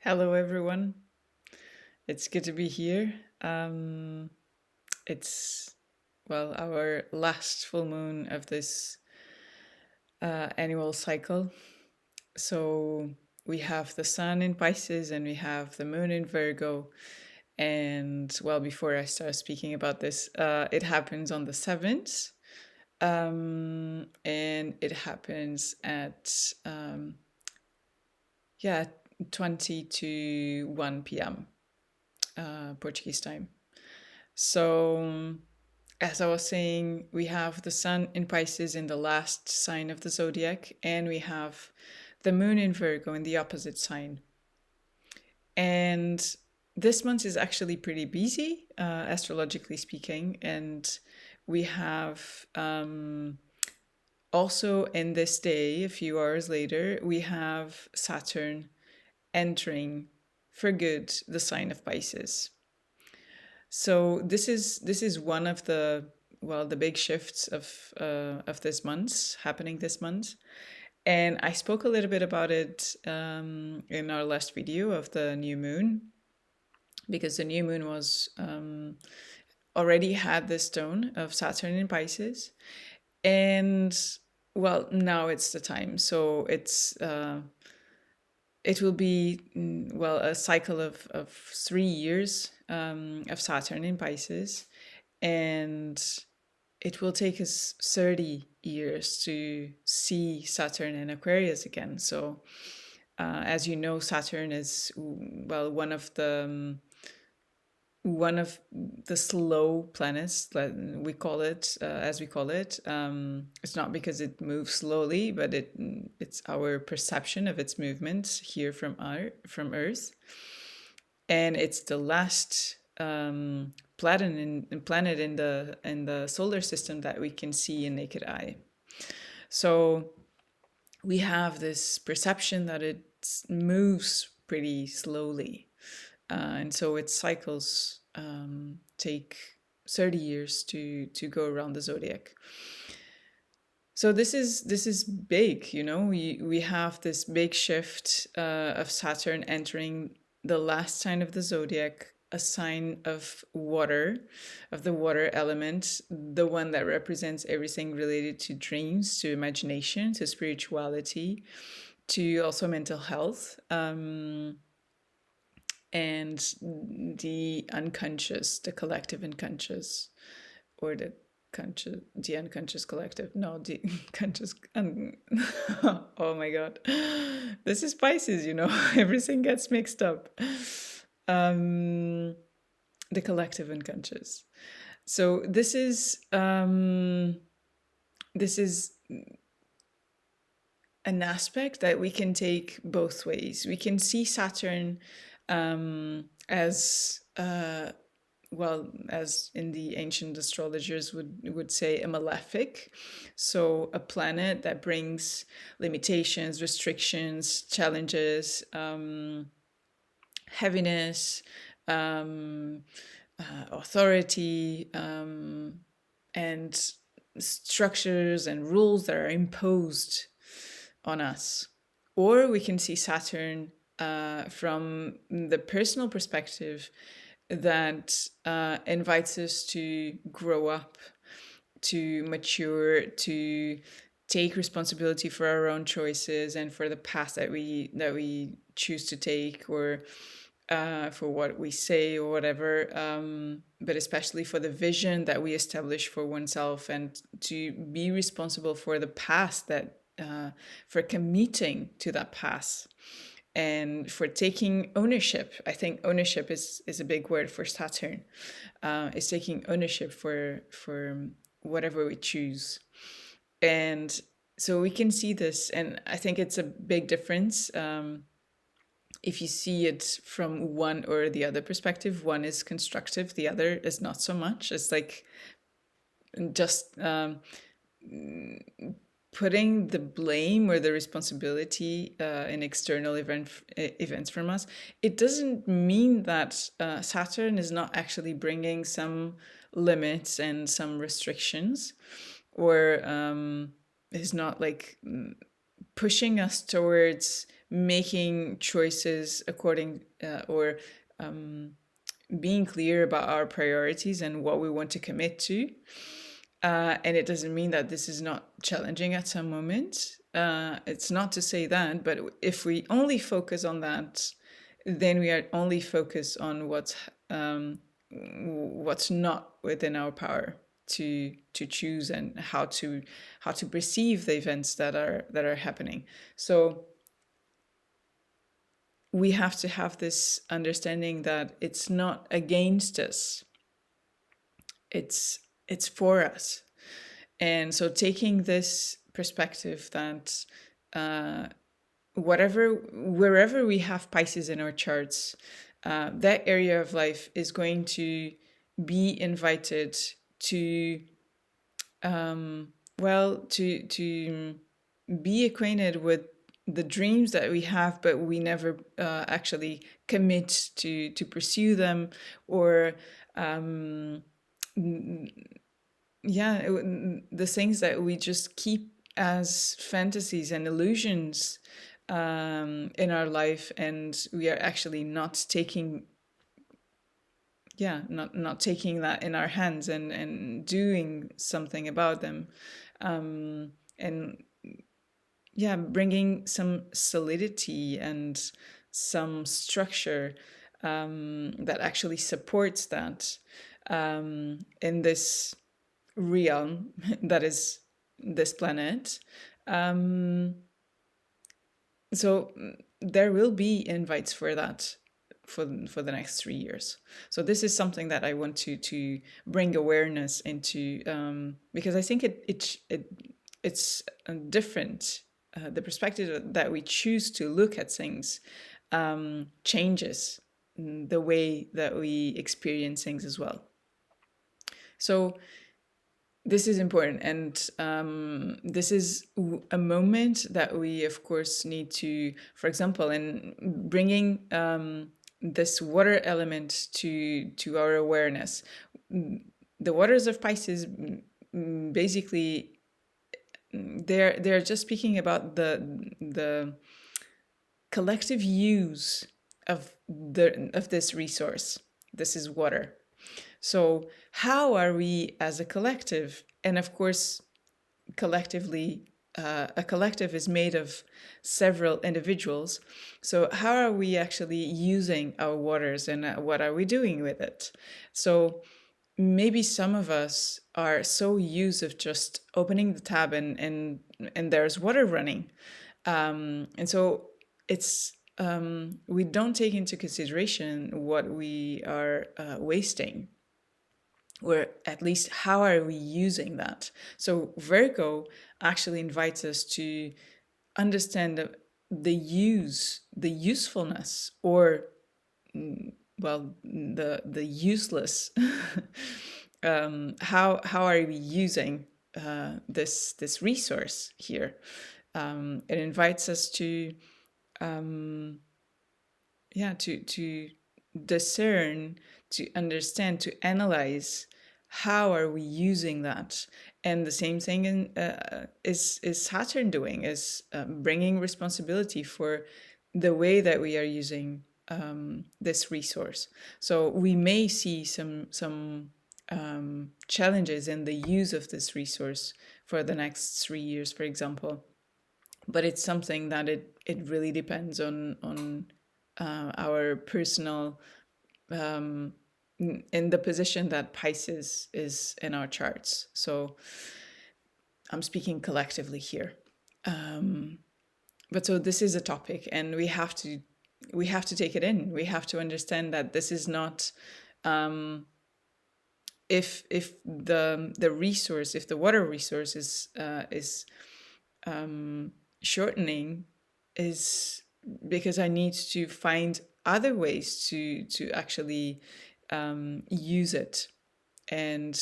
Hello, everyone. It's good to be here. It's, our last full moon of this annual cycle. So we have the sun in Pisces and we have the moon in Virgo. And, before I start speaking about this, it happens on the 7th. And it happens at, yeah, 20 to 1 p.m. Portuguese time. So, as I was saying, we have the sun in Pisces in the last sign of the zodiac, and we have the moon in Virgo in the opposite sign. And this month is actually pretty busy, astrologically speaking. And we have also in this day, a few hours later, we have Saturn entering for good the sign of Pisces. So this is one of the big shifts of this month happening this month, and I spoke a little bit about it in our last video of the new moon, because the new moon was already had this tone of Saturn in Pisces, and now it's the time. So it will be a cycle of 3 years of Saturn in Pisces, and it will take us 30 years to see Saturn in Aquarius again. So, as you know, Saturn is one of the slow planets, that we call it, as we call it. It's not because it moves slowly, but it's our perception of its movement here from Earth, and it's the last planet in the solar system that we can see in naked eye. So we have this perception that it moves pretty slowly, and so its cycles take 30 years to go around the zodiac. So this is big, we have this big shift of Saturn entering the last sign of the zodiac, a sign of water, of the water element, the one that represents everything related to dreams, to imagination, to spirituality, to also mental health, and the unconscious, the collective unconscious, or the unconscious collective. No, the conscious. Oh my god, this is Pisces. Everything gets mixed up. Um, the collective unconscious. So this is an aspect that we can take both ways. We can see Saturn as as in the ancient astrologers would say, a malefic, so a planet that brings limitations, restrictions, challenges, heaviness, authority, and structures and rules that are imposed on us. Or we can see Saturn from the personal perspective, that invites us to grow up, to mature, to take responsibility for our own choices and for the path that we choose to take, or for what we say or whatever, but especially for the vision that we establish for oneself, and to be responsible for the past, that for committing to that path, and for taking ownership. I think ownership is a big word for Saturn. Is taking ownership for whatever we choose. And so we can see this, and I think it's a big difference. If you see it from one or the other perspective, one is constructive, the other is not so much. It's like just putting the blame or the responsibility in external events from us. It doesn't mean that Saturn is not actually bringing some limits and some restrictions, or is not like pushing us towards making choices according or being clear about our priorities and what we want to commit to. And it doesn't mean that this is not challenging at some moment. It's not to say that, but if we only focus on that, then we are only focused on what's not within our power to choose, and how to perceive the events that are happening. So we have to have this understanding that it's not against us, it's for us. And so taking this perspective that wherever we have Pisces in our charts, that area of life is going to be invited to to be acquainted with the dreams that we have, but we never actually commit to pursue them, or yeah, the things that we just keep as fantasies and illusions in our life, and we are actually not taking, not taking that in our hands and doing something about them, and yeah, bringing some solidity and some structure that actually supports that in this realm that is this planet. Um, so there will be invites for that for the next 3 years. So this is something that I want to bring awareness into, because I think it's different. The perspective that we choose to look at things changes the way that we experience things as well. So this is important, and this is a moment that we, of course, need to, for example, in bringing this water element to our awareness. The waters of Pisces, basically, they're just speaking about the collective use of this resource. This is water. So how are we as a collective? And of course, collectively, a collective is made of several individuals. So how are we actually using our waters, and what are we doing with it? So maybe some of us are so used of just opening the tab and there's water running. And so it's we don't take into consideration what we are wasting, or at least how are we using that. So Virgo actually invites us to understand the usefulness, or the useless. How are we using this resource here? It invites us to to discern, to understand, to analyze how are we using that. And the same thing is Saturn doing, is bringing responsibility for the way that we are using this resource. So we may see some challenges in the use of this resource for the next 3 years, for example. But it's something that it really depends on our personal, in the position that Pisces is in our charts. So I'm speaking collectively here. But so this is a topic, and we have to take it in. We have to understand that this is not, if the resource, if the water resource is shortening, is because I need to find other ways to actually use it, and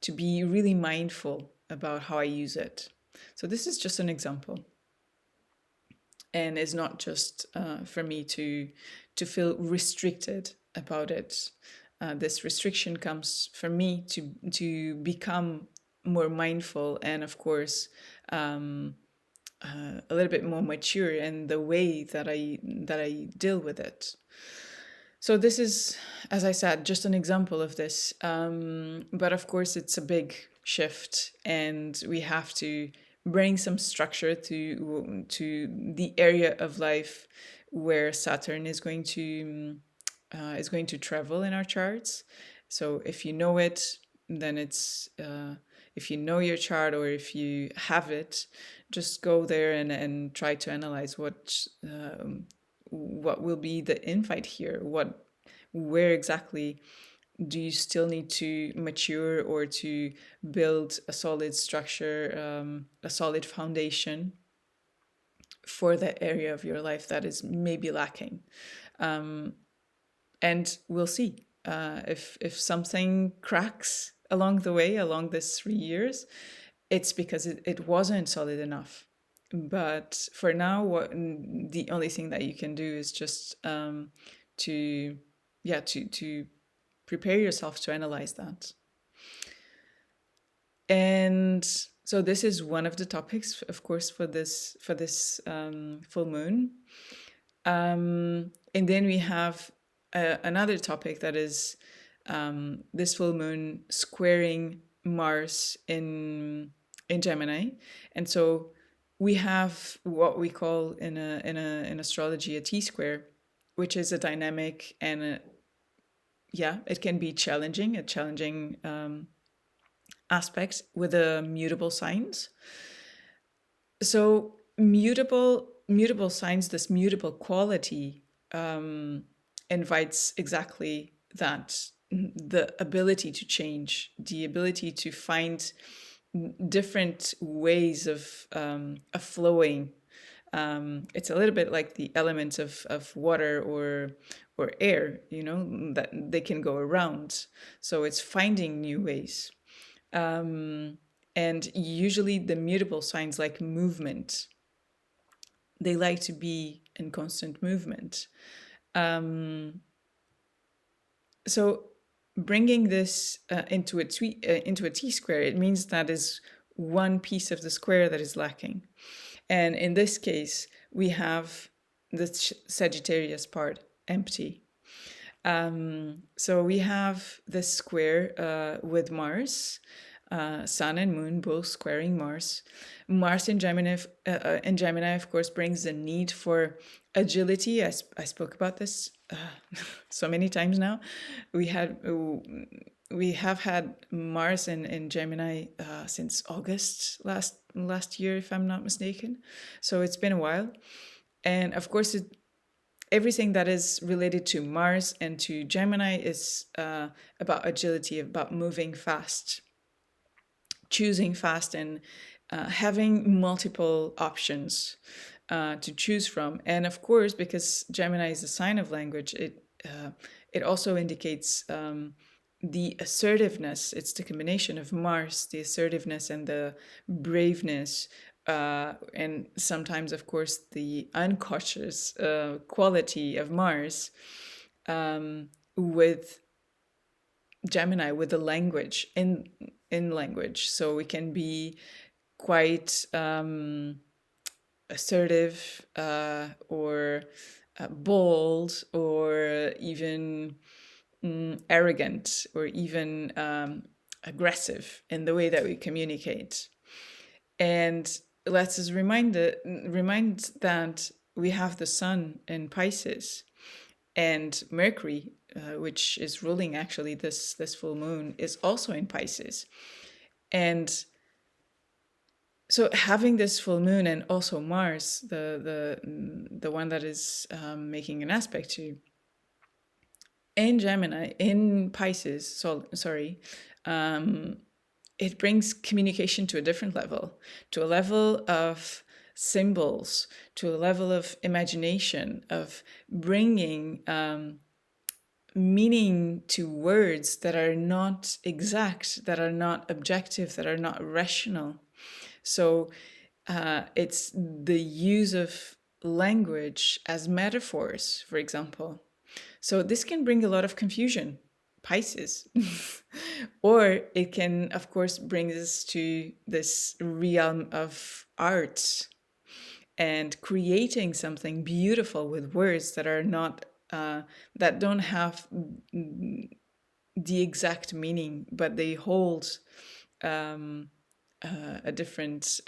to be really mindful about how I use it. So this is just an example, and it's not just for me to feel restricted about it. This restriction comes for me to become more mindful, and of course a little bit more mature in the way that I deal with it. So this is, as I said, just an example of this. But of course, it's a big shift, and we have to bring some structure to the area of life where Saturn is going to travel in our charts. So if you know it, then if you know your chart, or if you have it, just go there and try to analyze what will be the invite here. Where exactly do you still need to mature or to build a solid structure, a solid foundation for that area of your life that is maybe lacking? And we'll see if something cracks along the way, along this 3 years. It's because it wasn't solid enough. But for now, the only thing that you can do is just to yeah to prepare yourself to analyze that. And so this is one of the topics, of course, for this full moon. And then we have another topic that is this full moon squaring Mars in Gemini, and so we have what we call in astrology a T square, which is a dynamic and it can be challenging, a challenging aspect with the mutable signs. So mutable signs, this mutable quality invites exactly that, the ability to change, the ability to find different ways of flowing. It's a little bit like the elements of water or air, that they can go around. So it's finding new ways. And usually the mutable signs like movement, they like to be in constant movement. So bringing this into a T square, it means that is one piece of the square that is lacking. And in this case, we have the Sagittarius part empty. So we have this square with Mars, Sun and Moon both squaring Mars. Mars in Gemini, of course, brings the need for agility. I spoke about this so many times now. We have had Mars in Gemini since August last year, if I'm not mistaken. So it's been a while, and of course, everything that is related to Mars and to Gemini is about agility, about moving fast, choosing fast, and having multiple options to choose from. And of course, because Gemini is a sign of language, it also indicates the assertiveness. It's the combination of Mars, the assertiveness and the braveness, and sometimes, of course, the unconscious quality of Mars with Gemini, with the language in language. So we can be quite assertive or bold, or even arrogant, or even aggressive in the way that we communicate. And let's us remind that we have the Sun in Pisces, and Mercury, which is ruling actually this full moon, is also in Pisces. And so having this full moon and also Mars, the one that is making an aspect to in Gemini, in Pisces, so sorry, it brings communication to a different level, to a level of symbols, to a level of imagination, of bringing meaning to words that are not exact, that are not objective, that are not rational. So it's the use of language as metaphors, for example. So this can bring a lot of confusion, Pisces. Or it can, of course, bring us to this realm of art. and creating something beautiful with words that are not that don't have the exact meaning, but they hold um, a different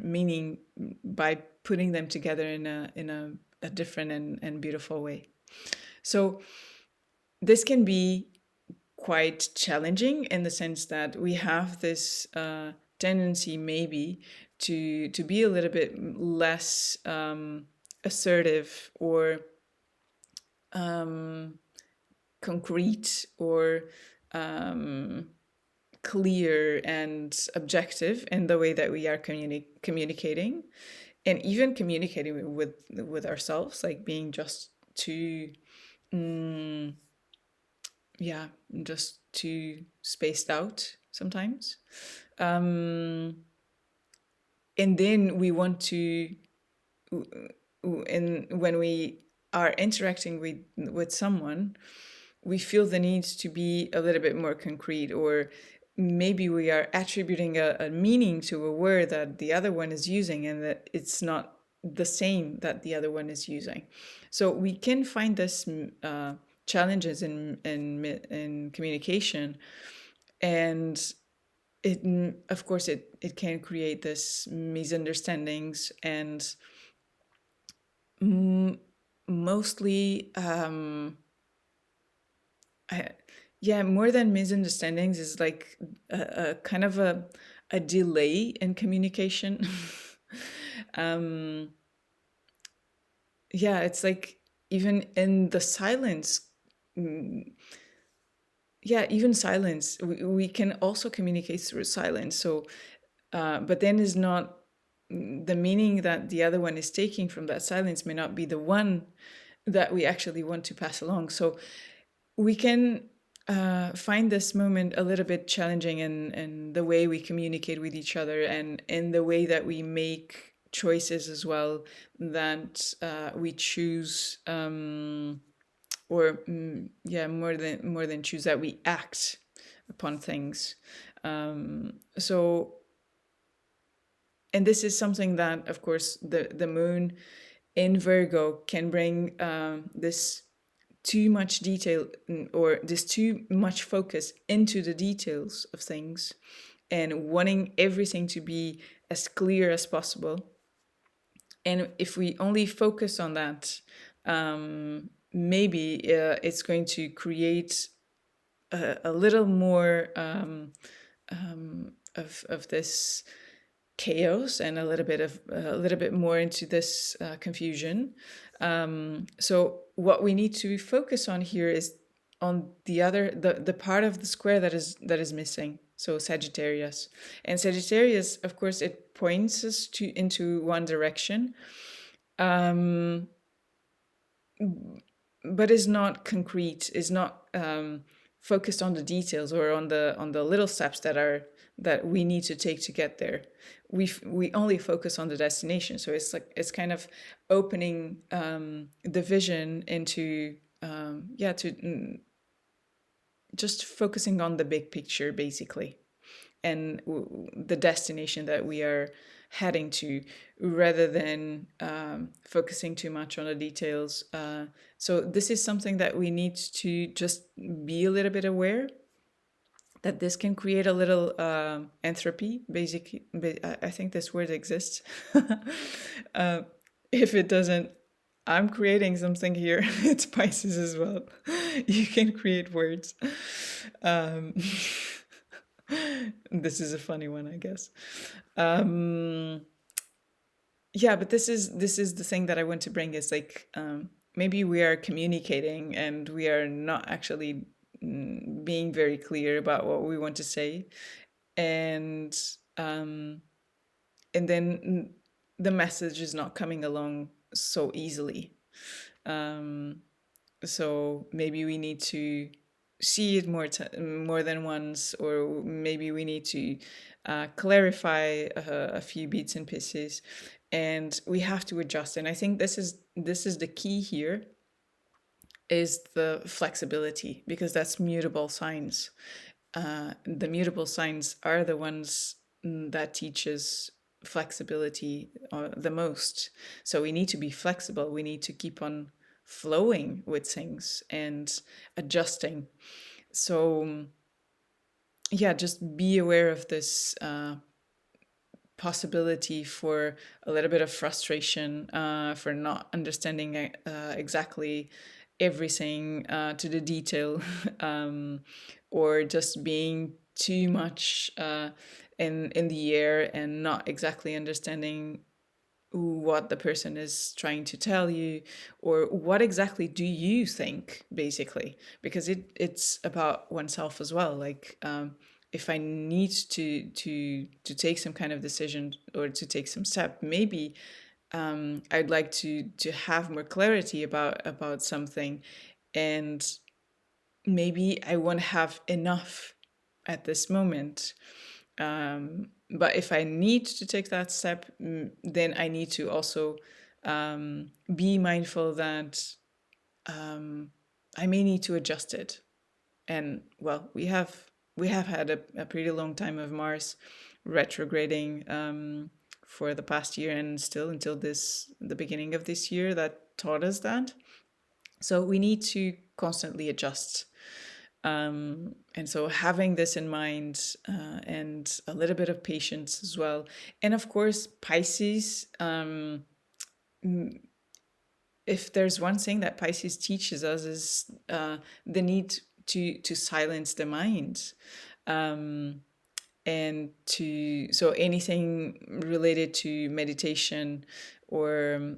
meaning by putting them together in a different and beautiful way. So this can be quite challenging in the sense that we have this tendency maybe to be a little bit less assertive or um, concrete or um, clear and objective in the way that we are communicating, and even communicating with ourselves, like being just too mm, yeah, just too spaced out sometimes. um, and then we want to, and when we are interacting with someone, we feel the need to be a little bit more concrete, or maybe we are attributing a meaning to a word that the other one is using and that it's not the same that the other one is using. So we can find this challenges in communication, and it, of course, it can create this misunderstandings, and mostly I, yeah, more than misunderstandings is like a kind of a delay in communication. um, yeah, it's like even in the silence. mm, Yeah, even silence. We can also communicate through silence. So, but then is not the meaning that the other one is taking from that silence may not be the one that we actually want to pass along. So we can find this moment a little bit challenging in the way we communicate with each other and in the way that we make choices as well, that we choose or yeah, more than choose, that we act upon things. So, and this is something that, of course, the moon in Virgo can bring this too much detail, or this too much focus into the details of things, and wanting everything to be as clear as possible. And if we only focus on that, maybe it's going to create a little more of this chaos, and a little bit more into this confusion. So what we need to focus on here is on the part of the square that is missing. So Sagittarius, and Sagittarius, of course, it points us to into one direction, um, but is not concrete, is not focused on the details or on the little steps that we need to take to get there. We only focus on the destination, so it's like it's kind of opening the vision into yeah, to just focusing on the big picture basically, and the destination that we are heading to, rather than focusing too much on the details. So this is something that we need to just be a little bit aware that this can create a little entropy. Basically, I think this word exists. uh, if it doesn't, I'm creating something here. It's Pisces as well. You can create words. Um, this is a funny one, I guess. Um, yeah, but this is the thing that I want to bring, is like maybe we are communicating and we are not actually being very clear about what we want to say, and um, and then the message is not coming along so easily. Um, so maybe we need to see it more than once, or maybe we need to clarify a few bits and pieces, and we have to adjust. And I think this is the key here, is the flexibility, because that's mutable signs. The mutable signs are the ones that teach us flexibility the most. So we need to be flexible. We need to keep on flowing with things and adjusting. So yeah, just be aware of this possibility for a little bit of frustration, for not understanding exactly everything to the detail, or just being too much in the air and not exactly understanding what the person is trying to tell you, or what exactly do you think, basically, because it's about oneself as well. Like, if I need to take some kind of decision or to take some step, maybe I'd like to have more clarity about something, and maybe I won't have enough at this moment. But if I need to take that step, then I need to also be mindful that I may need to adjust it. And well, we have had a pretty long time of Mars retrograding for the past year, and still until the beginning of this year, that taught us that. So we need to constantly adjust. And so having this in mind, and a little bit of patience as well. And of course, Pisces, if there's one thing that Pisces teaches us, is the need to silence the mind. And so anything related to meditation, or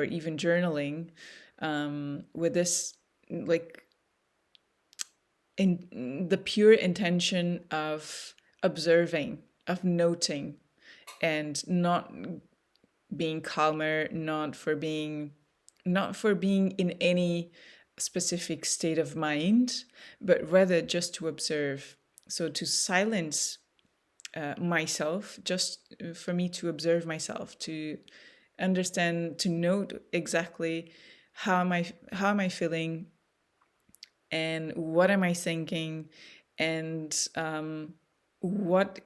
even journaling, with this, like, in the pure intention of observing, of noting, and not being calmer, not for being in any specific state of mind, but rather just to observe. So to silence myself, just for me to observe myself, to understand, to note exactly how am I feeling, and what am I thinking, and what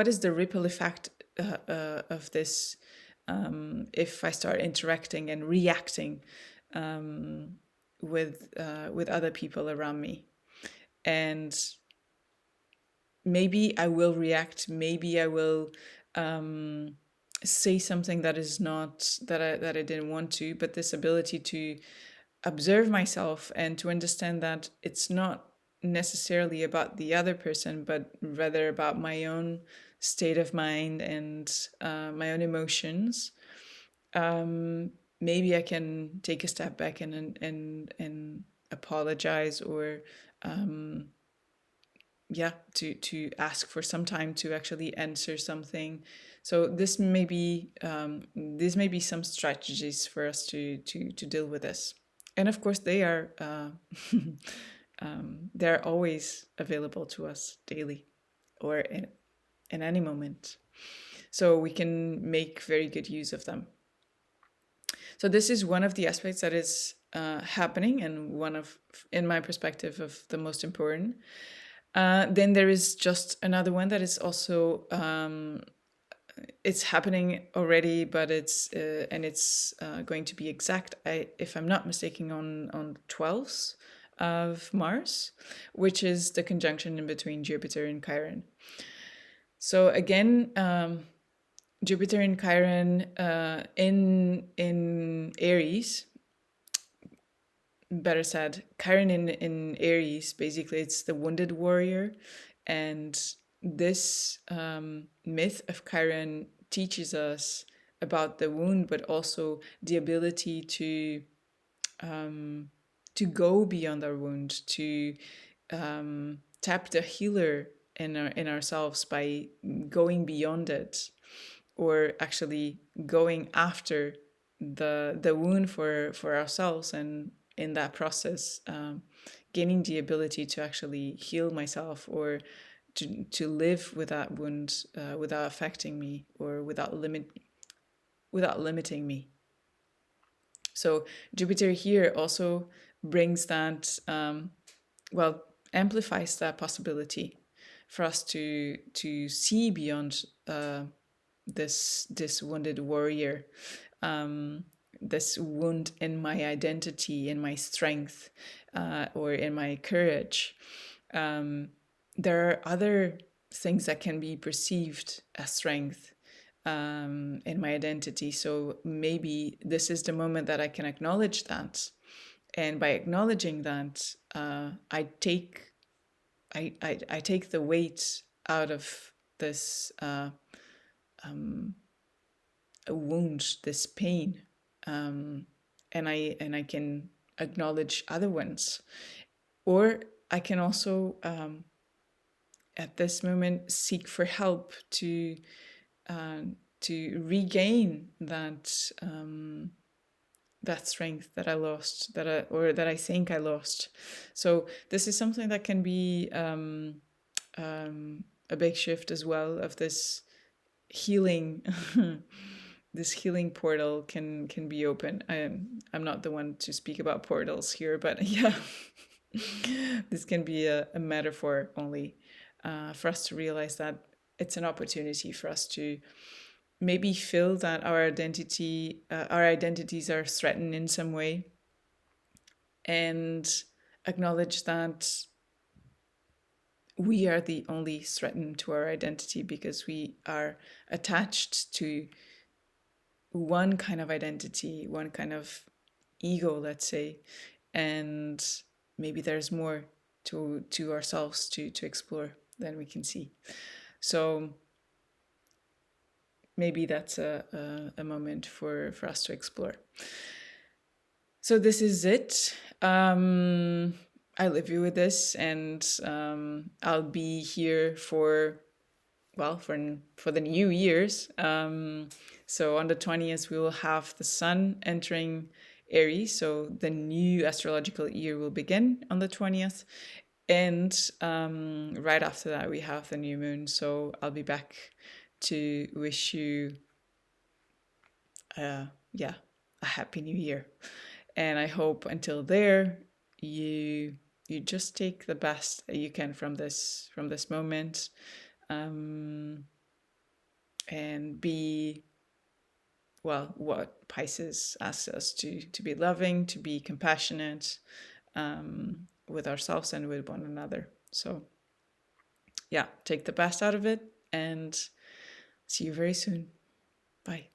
is the ripple effect of this, if I start interacting and reacting with other people around me. And maybe I will react, maybe I will say something that is not that I didn't want to, but this ability to observe myself and to understand that it's not necessarily about the other person, but rather about my own state of mind and my own emotions. Maybe I can take a step back and apologize, or yeah, to ask for some time to actually answer something. So this may be some strategies for us to deal with this. And of course, they're always available to us daily, or in any moment, so we can make very good use of them. So this is one of the aspects that is happening, and one of, in my perspective, of the most important. Then there is just another one that is also it's happening already, but it's going to be exact, if I'm not mistaken, on 12th of Mars, which is the conjunction in between Jupiter and Chiron. So again, Jupiter and Chiron in Aries, better said, Chiron in Aries, basically it's the wounded warrior. And this myth of Chiron teaches us about the wound, but also the ability to go beyond our wound, to tap the healer in ourselves by going beyond it, or actually going after the wound for ourselves, and in that process gaining the ability to actually heal myself, or to live with that wound without affecting me, or without limiting me. So Jupiter here also brings that, well, amplifies that possibility for us to see beyond this wounded warrior, um, this wound in my identity, in my strength, or in my courage. Um, there are other things that can be perceived as strength in my identity. So maybe this is the moment that I can acknowledge that, and by acknowledging that, I take the weight out of this wound, this pain, and I can acknowledge other ones, or I can also at this moment seek for help uh, to regain that strength that I lost, that I think I lost. So this is something that can be a big shift as well, of this healing. This healing portal can be open. I'm not the one to speak about portals here, but yeah, this can be a metaphor only, for us to realize that it's an opportunity for us to maybe feel that our identities are threatened in some way, and acknowledge that we are the only threat to our identity, because we are attached to one kind of identity, one kind of ego, let's say, and maybe there's more to ourselves to explore than we can see. So maybe that's a moment for us to explore. So this is it. I leave you with this, and I'll be here for, well, for the New Year's. So on the 20th, we will have the Sun entering Aries. So the new astrological year will begin on the 20th. And right after that, we have the new moon. So I'll be back to wish you, yeah, a happy new year. And I hope until there, you just take the best that you can from this moment, and be, well, what Pisces asks us to be loving, to be compassionate, with ourselves and with one another. So yeah, take the best out of it, and see you very soon. Bye.